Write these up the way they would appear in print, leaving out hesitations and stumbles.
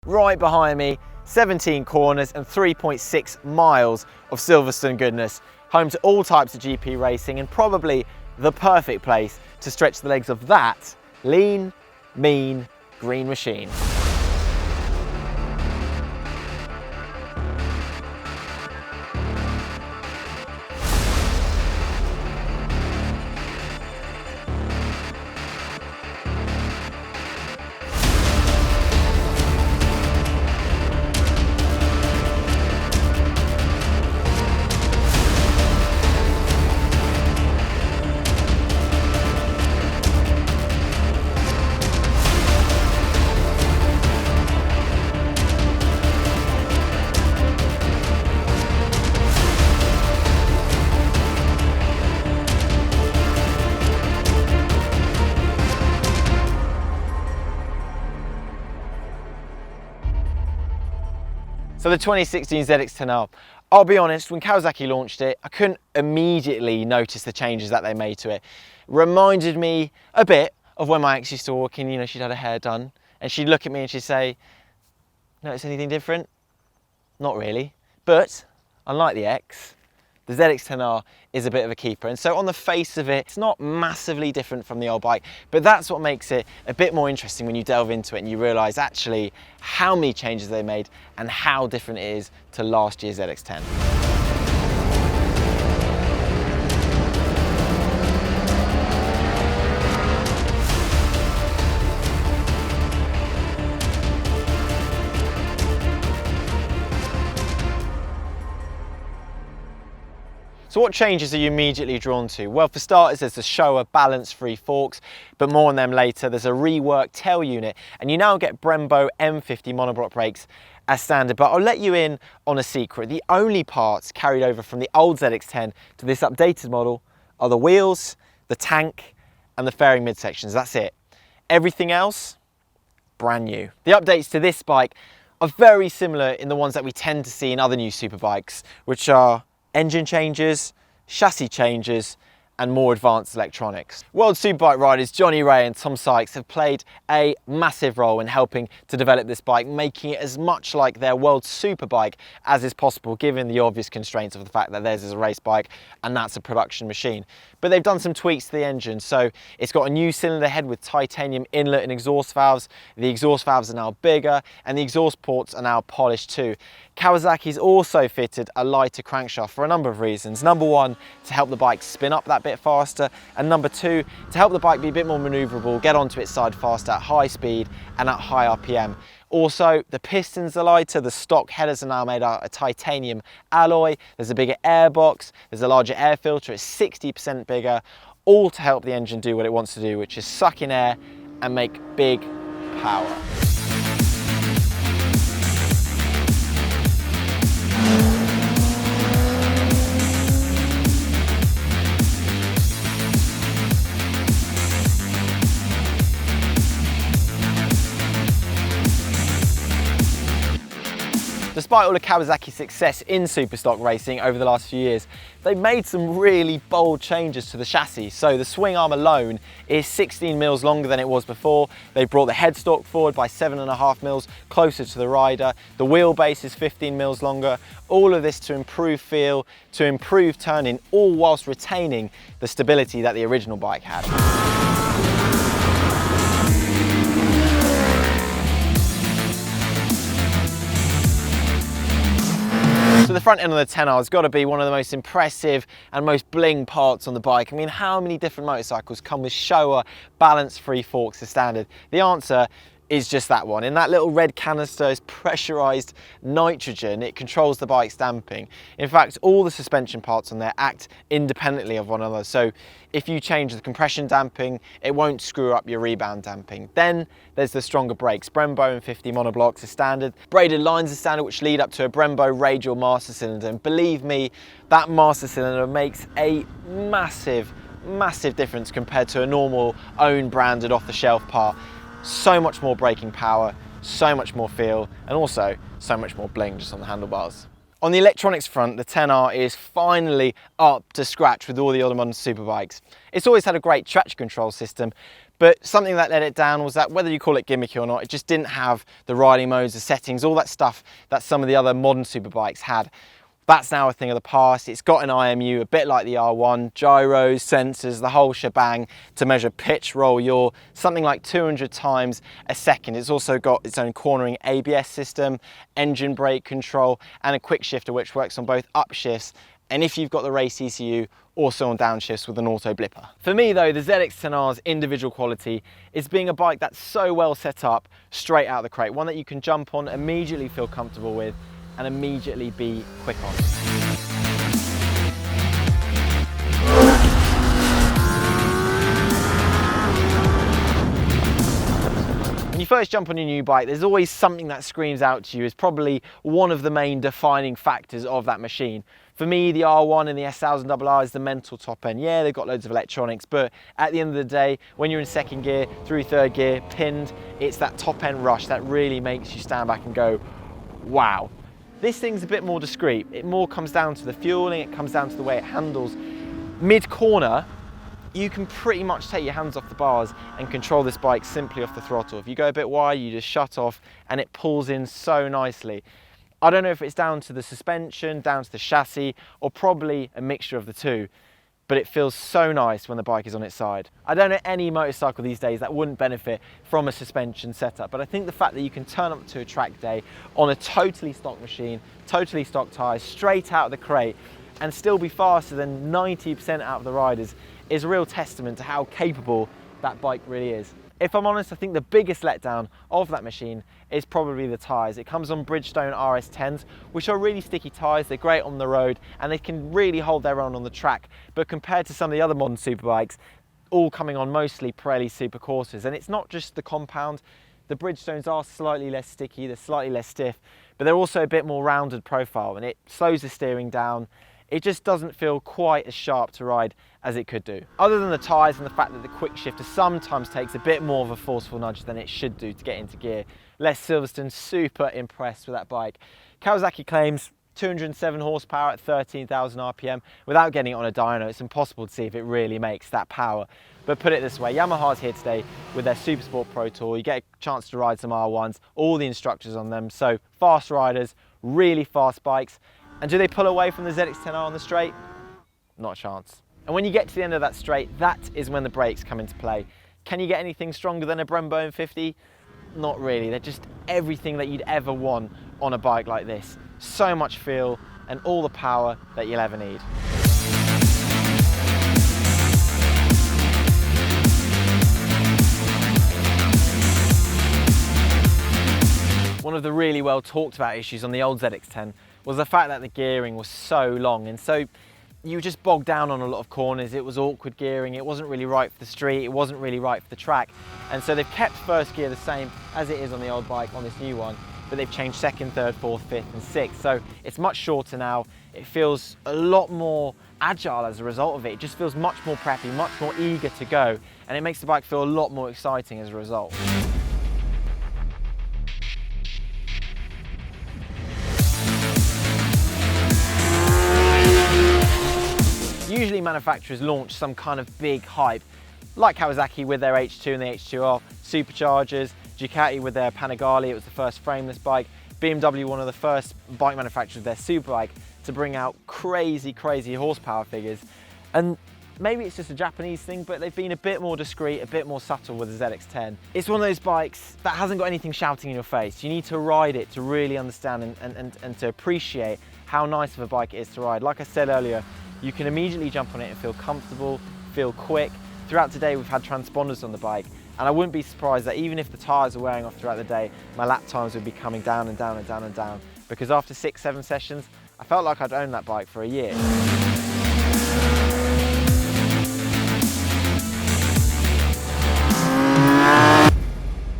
right behind me, 17 corners and 3.6 miles of Silverstone goodness, home to all types of GP racing and probably the perfect place to stretch the legs of that lean, mean, green machine. So the 2016 ZX10R, I'll be honest, when Kawasaki launched it, I couldn't immediately notice the changes that they made to it. Reminded me a bit of when my ex used to walk in, you know, she'd had her hair done, and she'd look at me and she'd say, notice anything different? Not really. But, unlike the X, the ZX10R is a bit of a keeper. And so on the face of it, it's not massively different from the old bike, but that's what makes it a bit more interesting when you delve into it and you realize actually how many changes they made and how different it is to last year's ZX10. So what changes are you immediately drawn to? Well, for starters, there's the Showa balance-free forks, but more on them later. There's a reworked tail unit, and you now get Brembo M50 monoblock brakes as standard, but I'll let you in on a secret. The only parts carried over from the old ZX10 to this updated model are the wheels, the tank, and the fairing midsections. That's it. Everything else, brand new. The updates to this bike are very similar in the ones that we tend to see in other new superbikes, which are engine changes, chassis changes, and more advanced electronics. World Superbike riders Johnny Ray and Tom Sykes have played a massive role in helping to develop this bike, making it as much like their World Superbike as is possible, given the obvious constraints of the fact that theirs is a race bike and that's a production machine. But they've done some tweaks to the engine, so it's got a new cylinder head with titanium inlet and exhaust valves. The exhaust valves are now bigger and the exhaust ports are now polished too. Kawasaki's also fitted a lighter crankshaft for a number of reasons. Number one, to help the bike spin up that bit faster, and number two, to help the bike be a bit more maneuverable, get onto its side faster at high speed and at high RPM. Also, the pistons are lighter, the stock headers are now made out of titanium alloy, there's a bigger air box, there's a larger air filter, it's 60% bigger, all to help the engine do what it wants to do, which is suck in air and make big power. Despite all of Kawasaki's success in superstock racing over the last few years, they've made some really bold changes to the chassis. So the swing arm alone is 16 mils longer than it was before. They brought the headstock forward by 7.5 mils closer to the rider. The wheelbase is 15 mils longer. All of this to improve feel, to improve turning, all whilst retaining the stability that the original bike had. So the front end of the 10R has got to be one of the most impressive and most bling parts on the bike. I mean, how many different motorcycles come with Showa balance-free forks as standard? The answer is just that one. In that little red canister is pressurized nitrogen. It controls the bike's damping. In fact, all the suspension parts on there act independently of one another. So if you change the compression damping, it won't screw up your rebound damping. Then there's the stronger brakes. Brembo M50 monoblocks are standard. Braided lines are standard, which lead up to a Brembo radial master cylinder. And believe me, that master cylinder makes a massive difference compared to a normal own branded off-the-shelf part. So much more braking power, so much more feel, and also so much more bling just on the handlebars. On the electronics front, the 10R is finally up to scratch with all the other modern superbikes. It's always had a great traction control system, But something that let it down was that, whether you call it gimmicky or not, it just didn't have the riding modes, the settings, all that stuff that some of the other modern superbikes had. That's now a thing of the past. It's got an IMU, a bit like the R1, gyros, sensors, the whole shebang to measure pitch, roll, yaw, something like 200 times a second. It's also got its own cornering ABS system, engine brake control, and a quick shifter which works on both upshifts, and if you've got the race ECU, also on downshifts with an auto blipper. For me though, the ZX10R's individual quality is being a bike that's so well set up straight out of the crate, one that you can jump on, immediately feel comfortable with, and immediately be quick on. When you first jump on your new bike, there's always something that screams out to you as probably one of the main defining factors of that machine. For me, the R1 and the S1000RR is the mental top end. Yeah, they've got loads of electronics, but at the end of the day, when you're in second gear, through third gear, pinned, it's that top end rush that really makes you stand back and go, wow. This thing's a bit more discreet. It more comes down to the fueling, it comes down to the way it handles. Mid-corner, you can pretty much take your hands off the bars and control this bike simply off the throttle. If you go a bit wide, you just shut off and it pulls in so nicely. I don't know if it's down to the suspension, down to the chassis, or probably a mixture of the two, but it feels so nice when the bike is on its side. I don't know any motorcycle these days that wouldn't benefit from a suspension setup, but I think the fact that you can turn up to a track day on a totally stock machine, totally stock tyres, straight out of the crate, and still be faster than 90% out of the riders is a real testament to how capable that bike really is. If I'm honest, I think the biggest letdown of that machine is probably the tyres. It comes on Bridgestone RS10s, which are really sticky tyres. They're great on the road and they can really hold their own on the track. But compared to some of the other modern superbikes, all coming on mostly Pirelli Super Corsas, and it's not just the compound. The Bridgestones are slightly less sticky, they're slightly less stiff, but they're also a bit more rounded profile and it slows the steering down. It just doesn't feel quite as sharp to ride as it could do. Other than the tyres and the fact that the quick shifter sometimes takes a bit more of a forceful nudge than it should do to get into gear. Les Silverstone, super impressed with that bike. Kawasaki claims 207 horsepower at 13,000 RPM. Without getting it on a dyno, it's impossible to see if it really makes that power. But put it this way, Yamaha's here today with their Super Sport Pro Tour. You get a chance to ride some R1s, all the instructors on them. So fast riders, really fast bikes. And do they pull away from the ZX10R on the straight? Not a chance. And when you get to the end of that straight, that is when the brakes come into play. Can you get anything stronger than a Brembo M50? Not really. They're just everything that you'd ever want on a bike like this. So much feel and all the power that you'll ever need. One of the really well talked about issues on the old ZX10 was the fact that the gearing was so long, and so you just bogged down on a lot of corners. It was awkward gearing, it wasn't really right for the street, it wasn't really right for the track, and so they've kept first gear the same as it is on the old bike on this new one, but they've changed second, third, fourth, fifth and sixth, so it's much shorter now. It feels a lot more agile as a result of it. It just feels much more preppy, much more eager to go, and it makes the bike feel a lot more exciting as a result. Usually manufacturers launch some kind of big hype, like Kawasaki with their H2 and the H2R superchargers, Ducati with their Panigale, it was the first frameless bike, BMW, one of the first bike manufacturers, their superbike, to bring out crazy horsepower figures. And maybe it's just a Japanese thing, but they've been a bit more discreet, a bit more subtle with the ZX10. It's one of those bikes that hasn't got anything shouting in your face. You need to ride it to really understand and to appreciate how nice of a bike it is to ride. Like I said earlier, you can immediately jump on it and feel comfortable, feel quick. Throughout today we've had transponders on the bike, and I wouldn't be surprised that even if the tyres are wearing off throughout the day, my lap times would be coming down and down and down and down, because after 6-7 sessions, I felt like I'd owned that bike for a year.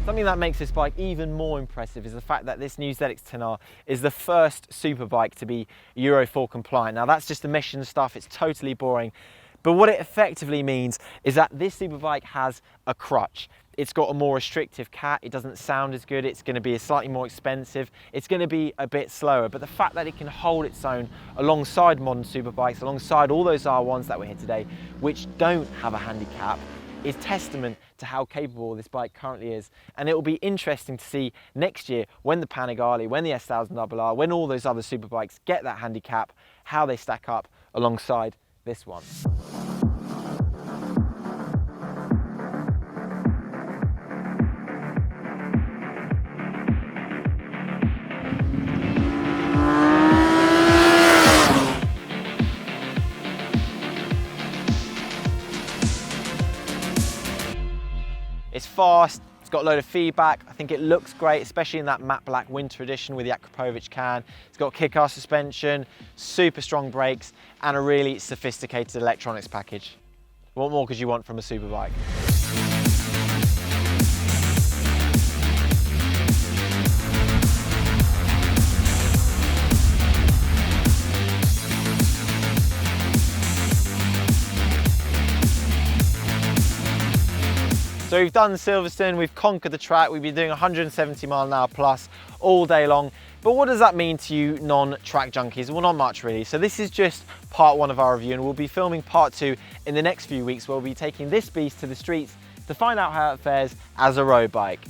Something that makes this bike even more impressive is the fact that this new ZX10R is the first superbike to be Euro 4 compliant. Now that's just emission stuff, it's totally boring, but what it effectively means is that this superbike has a crutch. It's got a more restrictive cat, it doesn't sound as good, it's going to be slightly more expensive, it's going to be a bit slower, but the fact that it can hold its own alongside modern superbikes, alongside all those R1s that were here today, which don't have a handicap, is testament to how capable this bike currently is. And it will be interesting to see next year when the Panigale, when the S1000RR, when all those other superbikes get that handicap, how they stack up alongside this one. It's fast, it's got a load of feedback. I think it looks great, especially in that matte black winter edition with the Akrapovic can. It's got kick-ass suspension, super strong brakes, and a really sophisticated electronics package. What more could you want from a superbike? So we've done Silverstone, we've conquered the track, we've been doing 170 mile an hour plus all day long. But what does that mean to you non-track junkies? Well, not much really. So this is just part one of our review, and we'll be filming part two in the next few weeks, where we'll be taking this beast to the streets to find out how it fares as a road bike.